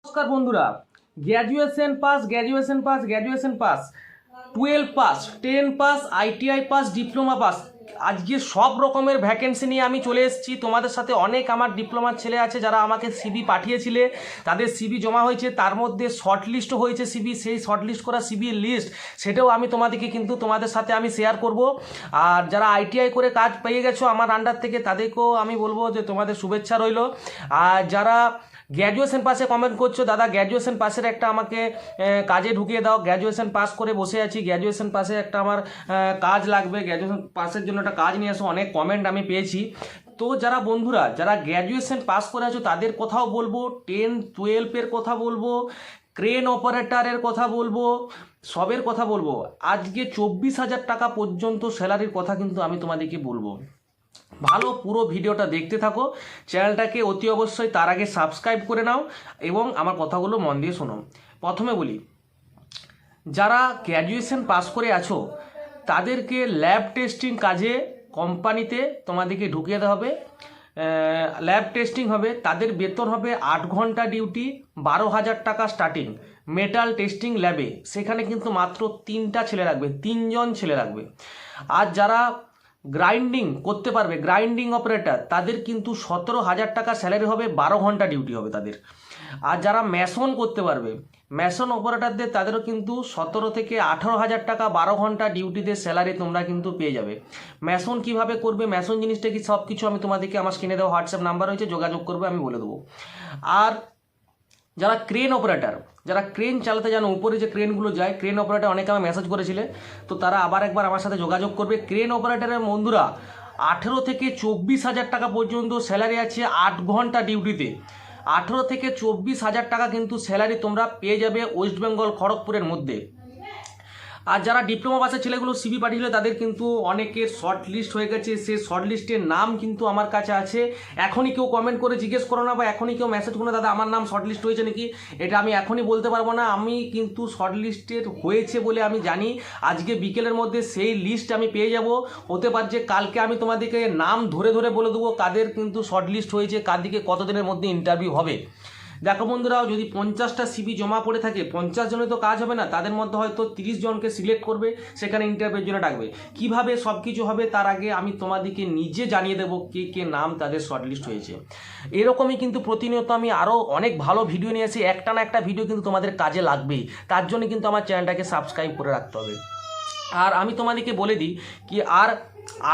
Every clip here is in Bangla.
নমস্কার বন্ধুরা, graduation pass 12 pass 10 pass ITI pass diploma pass আজকে সব রকমের ভ্যাকেন্সি নিয়ে আমি চলে এসেছি তোমাদের সাথে। অনেক আমার ডিপ্লোমার ছেলে আছে যারা আমাকে সিভি পাঠিয়েছিলে, তাদের সিভি জমা হয়েছে, তার মধ্যে শর্টলিস্ট হয়েছে সিভি, সেই শর্টলিস্ট করা সিভির লিস্ট সেটাও আমি তোমাদের সাথে আমি শেয়ার করব। আর যারা আইটিআই করে কাজ পেয়ে গেছো আমার আন্ডার থেকে, তাদেরকেও আমি বলবো যে তোমাদের শুভেচ্ছা রইল। আর যারা গ্র্যাজুয়েশন পাসে কমেন্ট করছো, দাদা গ্র্যাজুয়েশন পাসের একটা আমাকে কাজে ঢুকিয়ে দাও, গ্র্যাজুয়েশন পাস করে বসে আছি, গ্র্যাজুয়েশন পাসে একটা আমার কাজ লাগবে, গ্র্যাজুয়েশন পাসের জন্য একটা কাজ নিয়ে আসো, অনেক কমেন্ট আমি পেয়েছি। তো যারা বন্ধুরা যারা গ্র্যাজুয়েশন পাস করে আছো তাদের কথাও বলবো, 10-12 কথা বলবো, ক্রেন অপারেটরের কথা বলবো, সবের কথা বলবো। আজকে 24,000 টাকা পর্যন্ত স্যালারির কথা কিন্তু আমি তোমাদেরকে বলবো। ভালো পুরো ভিডিওটা দেখতে থাকো, চ্যানেলটাকে অতি অবশ্যই তার আগে সাবস্ক্রাইব করে নাও এবং আমার কথাগুলো মন দিয়ে শোনো। প্রথমে বলি, যারা গ্র্যাজুয়েশন পাস করে আছো তাদেরকে ল্যাব টেস্টিং কাজে কোম্পানিতে তোমাদেরকে ঢুকিয়ে দেওয়া হবে। ল্যাব টেস্টিং হবে, তাদের বেতন হবে 8 ঘন্টা ডিউটি, 12,000 টাকা স্টার্টিং। মেটাল টেস্টিং ল্যাবে সেখানে কিন্তু মাত্র 3টা ছেলে রাখবে, 3জন ছেলে রাখবে। আর যারা গ্রাইন্ডিং করতে পারবে, গ্রাইন্ডিং অপারেটর, তাদের কিন্তু 17,000 টাকা স্যালারি হবে, 12 ঘন্টা ডিউটি হবে তাদের। আর যারা ম্যাসন করতে পারবে, ম্যাসন অপারেটরদের, তাদেরও কিন্তু 17 থেকে 18,000 টাকা 12 ঘন্টা ডিউটিতে স্যালারি তোমরা কিন্তু পেয়ে যাবে। ম্যাসন কিভাবে করবে, ম্যাসন জিনিসটা কি, সব কিছু আমি তোমাদেরকে আমার স্ক্রিনে দেওয়া হোয়াটসঅ্যাপ নাম্বার রয়েছে, যোগাযোগ করবে, আমি বলে দেবো। আর যারা ক্রেন অপারেটর, যারা ক্রেন চালাতে জানো, উপরে যে ক্রেনগুলো যায়, ক্রেন অপারেটর অনেকে আমার মেসেজ করেছিলে, তো তারা আবার একবার আমার সাথে যোগাযোগ করবে। ক্রেন অপারেটরের বন্ধুরা 18 থেকে 24,000 টাকা পর্যন্ত স্যালারি আছে 8 ঘন্টা ডিউটিতে। 18 থেকে 24,000 টাকা কিন্তু স্যালারি তোমরা পেয়ে যাবে ওয়েস্ট বেঙ্গল খড়গপুরের মধ্যে। আর যারা ডিপ্লোমা পাসের ছেলেগুলো সিভি পাঠিয়েছিল তাদের কিন্তু অনেকের শর্ট লিস্ট হয়ে গেছে, সেই শর্ট লিস্টের নাম কিন্তু আমার কাছে আছে। এখনই কেউ কমেন্ট করে জিজ্ঞেস করো না, বা এখনই কেউ মেসেজ করো না দাদা আমার নাম শর্ট লিস্ট হয়েছে নাকি, এটা আমি এখনই বলতে পারবো না। আমি কিন্তু শর্ট লিস্টের হয়েছে বলে আমি জানি, আজকে বিকেলের মধ্যে সেই লিস্ট আমি পেয়ে যাব। হতে পারছে কালকে আমি তোমাদেরকে নাম ধরে ধরে বলে দেবো কাদের কিন্তু শর্ট লিস্ট হয়েছে, কাদিকে কতদিনের মধ্যে ইন্টারভিউ হবে। দেখো বন্ধুরাও, যদি 50টা সিভি জমা পড়ে থাকে, 50 জনে তো কাজ হবে না, তাদের মধ্যে হয়তো 30 জনকে সিলেক্ট করবে, সেখানে ইন্টারভিউর জন্য ডাকবে। কিভাবে সব কিছু হবে তার আগে আমি তোমাদেরকে নিজে জানিয়ে দেবো কে কে নাম তাদের শর্টলিস্ট হয়েছে। এরকমই কিন্তু প্রতিনিয়ত আমি আরও অনেক ভালো ভিডিও নিয়ে আসি, একটা না একটা ভিডিও কিন্তু তোমাদের কাজে লাগবেই, তার জন্য কিন্তু আমার চ্যানেলটাকে সাবস্ক্রাইব করে রাখতে হবে। আর আমি তোমাদেরকে বলে দিই কি, আর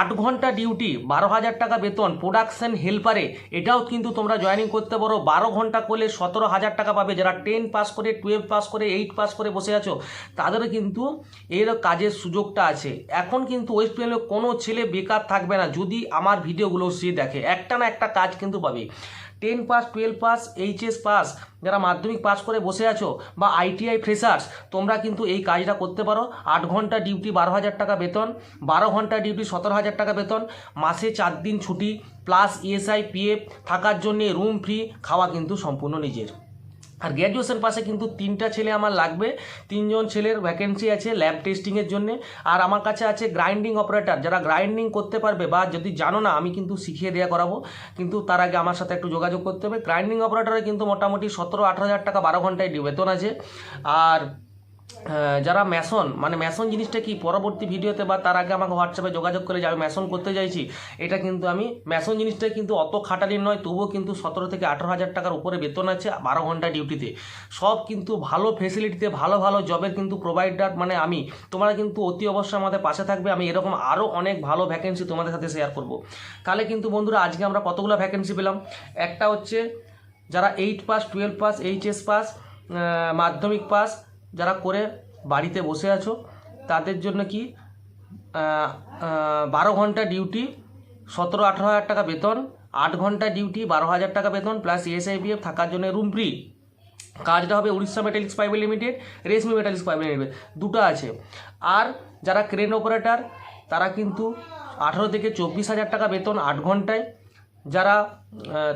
8 ঘন্টা ডিউটি, 12,000 টাকা বেতন, প্রোডাকশন হেল্পারে এটাও কিন্তু তোমরা জয়েনিং করতে পারো। 12 ঘন্টা করলে 17,000 টাকা পাবে। যারা 10 পাস করে, 12 পাস করে, 8 পাস করে বসে আছো তাদেরও কিন্তু এর কাজের সুযোগটা আছে। এখন কিন্তু ওয়েস্ট বেঙ্গলে কোনো ছেলে বেকার থাকবে না যদি আমার ভিডিওগুলো সে দেখে, একটা না একটা কাজ কিন্তু পাবে। 10 পাস, 12 পাস, এইচএস পাস, যারা মাধ্যমিক পাস করে বসে আছো, বা আইটিআই ফ্রেশার্স, তোমরা কিন্তু এই কাজটা করতে পারো। 8 ঘন্টা ডিউটি, 12,000 টাকা বেতন, 12 ঘন্টা ডিউটি, 17,000 টাকা বেতন, মাসে 4 দিন ছুটি, প্লাস ইএসআই পিএফ, থাকার জন্যে রুম ফ্রি, খাওয়া কিন্তু সম্পূর্ণ নিজের। আর গ্র্যাজুয়েশন পাশে কিন্তু 3টা ছেলে আমার লাগবে, 3জন ছেলের ভ্যাকেন্সি আছে ল্যাব টেস্টিংয়ের জন্য। আর আমার কাছে আছে গ্রাইন্ডিং অপারেটর, যারা গ্রাইন্ডিং করতে পারবে, বা যদি জানো না আমি কিন্তু শিখিয়ে দেওয়া করাবো, কিন্তু তার আগে আমার সাথে একটু যোগাযোগ করতে হবে। গ্রাইন্ডিং অপারেটরে কিন্তু মোটামুটি 17-18,000 টাকা 12 ঘন্টায় বেতন আছে। আর যারা ম্যাসন, মানে ম্যাসন জিনিসটা কি, পরবর্তী ভিডিওতে বা তার আগে আমাকে হোয়াটসঅ্যাপে যোগাযোগ করে যে আমি ম্যাসন করতে চাইছি, এটা কিন্তু আমি ম্যাসন জিনিসটা কিন্তু অত খাটালির নয়, তবুও কিন্তু 17 থেকে 18,000 টাকার উপরে বেতন আছে 12 ঘন্টা ডিউটিতে। সব কিন্তু ভালো ফেসিলিটিতে, ভালো ভালো জবের কিন্তু প্রোভাইডার মানে আমি। তোমরা কিন্তু অতি অবশ্যই আমাদের পাশে থাকবে, আমি এরকম আরও অনেক ভালো ভ্যাকেন্সি তোমাদের সাথে শেয়ার করব। তাহলে কিন্তু বন্ধুরা আজকে আমরা কতগুলো ভ্যাকেন্সি পেলাম। একটা হচ্ছে যারা 8 পাস, 12 পাস, এইচএস পাস, মাধ্যমিক পাস যারা করে বাড়িতে বসে আছো তাদের জন্য কি 12 ঘন্টা ডিউটি, 17-18,000 টাকা বেতন, 8 ঘন্টা ডিউটি, 12,000 টাকা বেতন, প্লাস ইএসআইপিএফ, থাকার জন্য রুম ফ্রি। কাজটা হবে উড়িষ্যা মেটালিক্স প্রাইভেট লিমিটেড, রেশমি মেটালিক্স প্রাইভেট লিমিটেড, দুটো আছে। আর যারা ক্রেন অপারেটর তারা কিন্তু 18 থেকে 24,000 টাকা বেতন 8 ঘন্টায়। যারা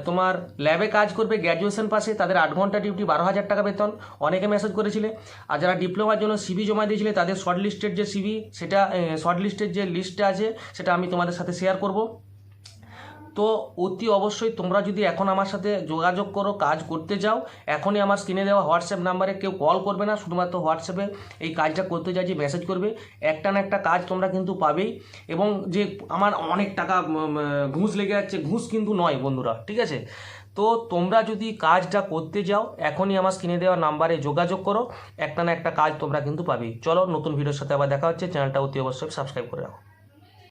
তোমার ল্যাবে কাজ করবে গ্র্যাজুয়েশন পাশে, তাদের 8 ঘন্টা ডিউটি, 12,000 টাকা বেতন, অনেকে মেসেজ করেছিলে। আর যারা ডিপ্লোমার জন্য সিভি জমা দিয়েছিলে তাদের শর্ট লিস্টের যে সিভি, সেটা শর্ট লিস্টের যে লিস্টটা আছে সেটা আমি তোমাদের সাথে শেয়ার করব। তো অতি অবশ্যই তোমরা যদি এখন আমার সাথে যোগাযোগ করো, কাজ করতে যাও, এখনই আমার স্ক্রিনে দেওয়া হোয়াটসঅ্যাপ নাম্বারে কেউ কল করবে না, শুধুমাত্র হোয়াটসঅ্যাপে এই কাজটা করতে চাইছি মেসেজ করবে, একটা না একটা কাজ তোমরা কিন্তু পাবেই। এবং যে আমার অনেক টাকা ঘুষ লেগে যাচ্ছে, ঘুষ কিন্তু নয় বন্ধুরা, ঠিক আছে? তো তোমরা যদি কাজটা করতে যাও এখনই আমার স্ক্রিনে দেওয়া নাম্বারে যোগাযোগ করো, একটা না একটা কাজ তোমরা কিন্তু পাবেই। চলো নতুন ভিডিওর সাথে আবার দেখা হচ্ছে, চ্যানেলটা অতি অবশ্যই সাবস্ক্রাইব করে রাখো।